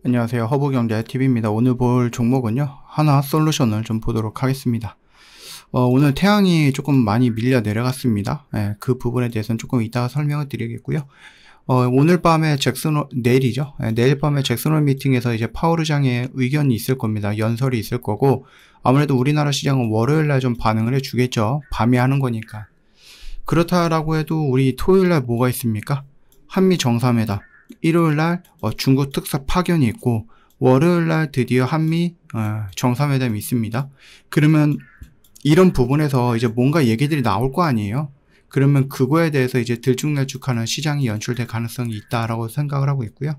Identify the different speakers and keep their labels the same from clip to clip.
Speaker 1: 안녕하세요. 허브경제TV입니다. 오늘 볼 종목은요, 하나솔루션을 좀 보도록 하겠습니다. 오늘 태양이 조금 많이 밀려 내려갔습니다. 그 부분에 대해서는 조금 이따가 설명을 드리겠고요. 오늘 밤에 내일이죠. 내일 밤에 잭슨홀 미팅에서 이제 파월 의장의 의견이 있을 겁니다. 연설이 있을 거고, 아무래도 우리나라 시장은 월요일날 좀 반응을 해주겠죠. 밤에 하는 거니까. 그렇다라고 해도 우리 토요일날 뭐가 있습니까? 한미 정상회담. 일요일날 중국 특사 파견이 있고, 월요일날 드디어 한미 정상회담이 있습니다. 그러면 이런 부분에서 이제 뭔가 얘기들이 나올 거 아니에요. 그러면 그거에 대해서 이제 들쭉날쭉하는 시장이 연출될 가능성이 있다라고 생각을 하고 있고요.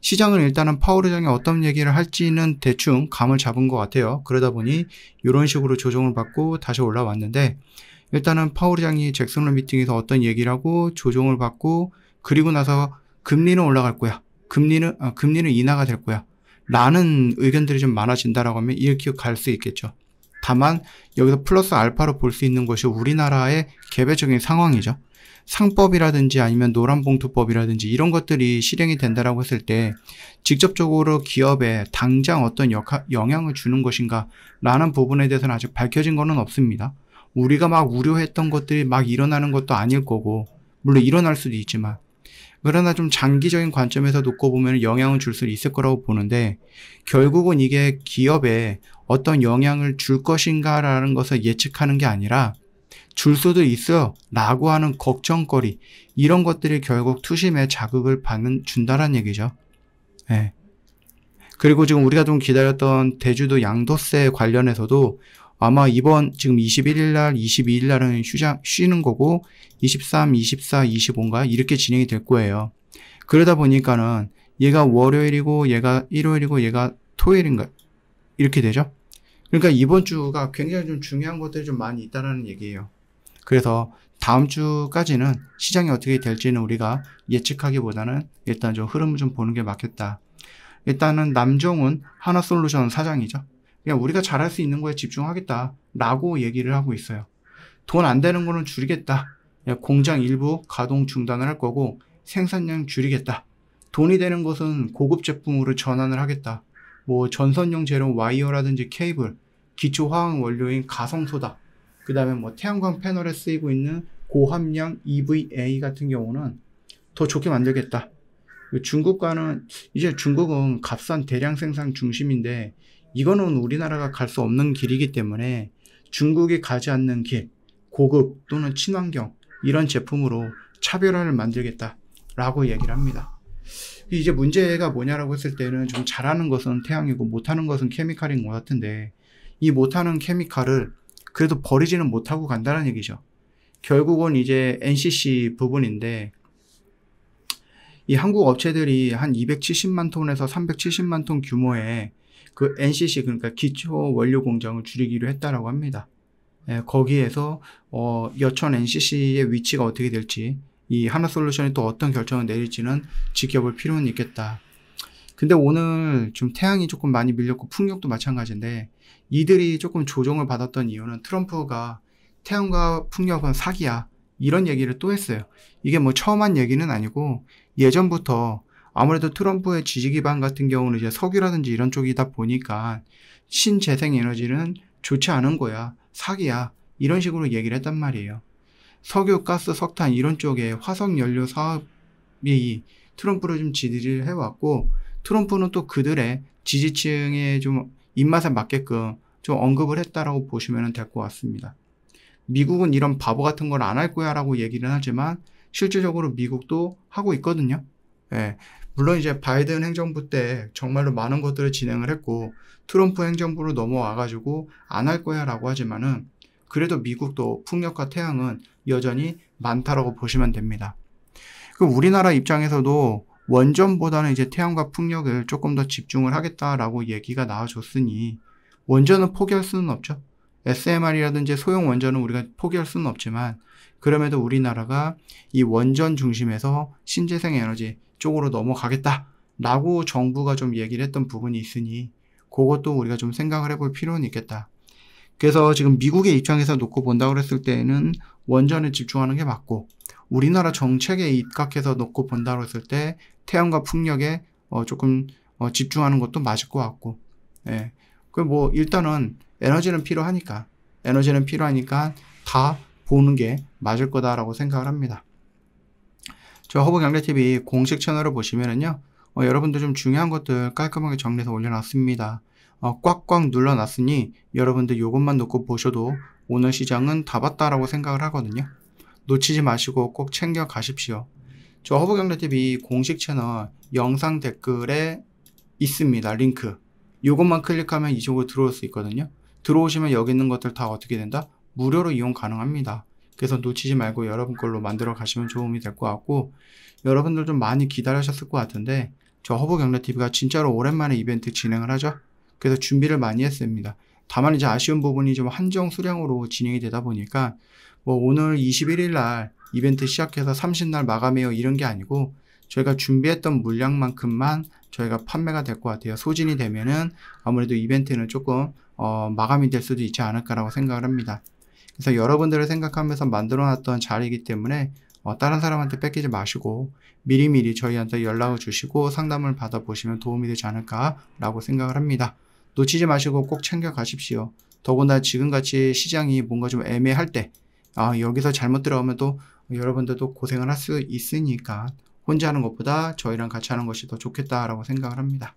Speaker 1: 시장은 일단은 파월 의장이 어떤 얘기를 할지는 대충 감을 잡은 것 같아요. 그러다 보니 이런 식으로 조정을 받고 다시 올라왔는데, 일단은 파월 의장이 잭슨홀 미팅에서 어떤 얘기를 하고 조정을 받고, 그리고 나서 금리는 올라갈 거야. 금리는 인하가 될 거야. 라는 의견들이 좀 많아진다라고 하면 이렇게 갈 수 있겠죠. 다만 여기서 플러스 알파로 볼 수 있는 것이 우리나라의 개별적인 상황이죠. 상법이라든지 아니면 노란봉투법이라든지 이런 것들이 실행이 된다라고 했을 때 직접적으로 기업에 당장 어떤 영향을 주는 것인가 라는 부분에 대해서는 아직 밝혀진 거는 없습니다. 우리가 막 우려했던 것들이 막 일어나는 것도 아닐 거고, 물론 일어날 수도 있지만, 그러나 좀 장기적인 관점에서 놓고 보면 영향을 줄 수 있을 거라고 보는데, 결국은 이게 기업에 어떤 영향을 줄 것인가라는 것을 예측하는 게 아니라 줄 수도 있어 라고 하는 걱정거리, 이런 것들이 결국 투심에 자극을 준다는 얘기죠. 네. 그리고 지금 우리가 좀 기다렸던 대주도 양도세 관련해서도 아마 이번 지금 21일날, 22일날은 쉬는 거고 23, 24, 25인가 이렇게 진행이 될 거예요. 그러다 보니까는 얘가 월요일이고 얘가 일요일이고 얘가 토요일인가 이렇게 되죠. 그러니까 이번 주가 굉장히 좀 중요한 것들이 좀 많이 있다는 얘기예요. 그래서 다음 주까지는 시장이 어떻게 될지는 우리가 예측하기보다는 일단 좀 흐름을 좀 보는 게 맞겠다. 일단은 남정훈 하나솔루션 사장이죠. 그냥 우리가 잘할 수 있는 거에 집중하겠다 라고 얘기를 하고 있어요. 돈 안 되는 거는 줄이겠다. 공장 일부 가동 중단을 할 거고 생산량 줄이겠다. 돈이 되는 것은 고급 제품으로 전환을 하겠다. 뭐 전선용 재료 와이어라든지 케이블, 기초 화학 원료인 가성소다. 그 다음에 뭐 태양광 패널에 쓰이고 있는 고함량 EVA 같은 경우는 더 좋게 만들겠다. 중국과는 이제 중국은 값싼 대량 생산 중심인데, 이거는 우리나라가 갈 수 없는 길이기 때문에 중국이 가지 않는 길, 고급 또는 친환경 이런 제품으로 차별화를 만들겠다라고 얘기를 합니다. 이제 문제가 뭐냐라고 했을 때는 좀 잘하는 것은 태양이고 못하는 것은 케미칼인 것 같은데, 이 못하는 케미칼을 그래도 버리지는 못하고 간다는 얘기죠. 결국은 이제 NCC 부분인데, 이 한국 업체들이 한 270만 톤에서 370만 톤 규모의 그 NCC, 그러니까 기초 원료 공장을 줄이기로 했다라고 합니다. 거기에서 여천 NCC의 위치가 어떻게 될지, 이 하나솔루션이 또 어떤 결정을 내릴지는 지켜볼 필요는 있겠다. 근데 오늘 좀 태양이 조금 많이 밀렸고 풍력도 마찬가지인데, 이들이 조금 조정을 받았던 이유는 트럼프가 태양과 풍력은 사기야 이런 얘기를 또 했어요. 이게 뭐 처음 한 얘기는 아니고 예전부터 아무래도 트럼프의 지지 기반 같은 경우는 이제 석유라든지 이런 쪽이다 보니까 신재생 에너지는 좋지 않은 거야, 사기야, 이런 식으로 얘기를 했단 말이에요. 석유, 가스, 석탄 이런 쪽에 화석 연료 사업이 트럼프를 좀 지지를 해왔고, 트럼프는 또 그들의 지지층의 좀 입맛에 맞게끔 좀 언급을 했다라고 보시면 될 것 같습니다. 미국은 이런 바보 같은 걸 안 할 거야 라고 얘기는 하지만 실질적으로 미국도 하고 있거든요. 물론 이제 바이든 행정부 때 정말로 많은 것들을 진행을 했고 트럼프 행정부로 넘어와가지고 안 할 거야 라고 하지만은, 그래도 미국도 풍력과 태양은 여전히 많다라고 보시면 됩니다. 그 우리나라 입장에서도 원전보다는 이제 태양과 풍력을 조금 더 집중을 하겠다라고 얘기가 나와줬으니 원전은 포기할 수는 없죠. SMR이라든지 소형 원전은 우리가 포기할 수는 없지만, 그럼에도 우리나라가 이 원전 중심에서 신재생 에너지 쪽으로 넘어가겠다라고 정부가 좀 얘기를 했던 부분이 있으니 그것도 우리가 좀 생각을 해볼 필요는 있겠다. 그래서 지금 미국의 입장에서 놓고 본다고 했을 때는 원전에 집중하는 게 맞고, 우리나라 정책에 입각해서 놓고 본다고 했을 때 태양과 풍력에 조금 집중하는 것도 맞을 것 같고, 예. 일단은 에너지는 필요하니까 다 보는 게 맞을 거다라고 생각을 합니다. 저 허브경제TV 공식 채널을 보시면은요, 여러분들 좀 중요한 것들 깔끔하게 정리해서 올려놨습니다. 꽉꽉 눌러놨으니 여러분들 요것만 놓고 보셔도 오늘 시장은 다 봤다라고 생각을 하거든요. 놓치지 마시고 꼭 챙겨 가십시오. 저 허브경제TV 공식 채널 영상 댓글에 있습니다. 링크. 요것만 클릭하면 이쪽으로 들어올 수 있거든요. 들어오시면 여기 있는 것들 다 어떻게 된다? 무료로 이용 가능합니다. 그래서 놓치지 말고 여러분 걸로 만들어 가시면 도움이 될 것 같고, 여러분들 좀 많이 기다리셨을 것 같은데 저 허브경제TV가 진짜로 오랜만에 이벤트 진행을 하죠. 그래서 준비를 많이 했습니다. 다만 이제 아쉬운 부분이 좀 한정 수량으로 진행이 되다 보니까 오늘 21일 날 이벤트 시작해서 30날 마감해요 이런 게 아니고 저희가 준비했던 물량만큼만 저희가 판매가 될 것 같아요. 소진이 되면은 아무래도 이벤트는 조금 마감이 될 수도 있지 않을까라고 생각을 합니다. 그래서 여러분들을 생각하면서 만들어놨던 자리이기 때문에 다른 사람한테 뺏기지 마시고 미리미리 저희한테 연락을 주시고 상담을 받아보시면 도움이 되지 않을까라고 생각을 합니다. 놓치지 마시고 꼭 챙겨 가십시오. 더군다나 지금같이 시장이 뭔가 좀 애매할 때 여기서 잘못 들어가면 또 여러분들도 고생을 할 수 있으니까 혼자 하는 것보다 저희랑 같이 하는 것이 더 좋겠다라고 생각을 합니다.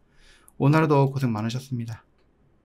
Speaker 1: 오늘 하루도 고생 많으셨습니다.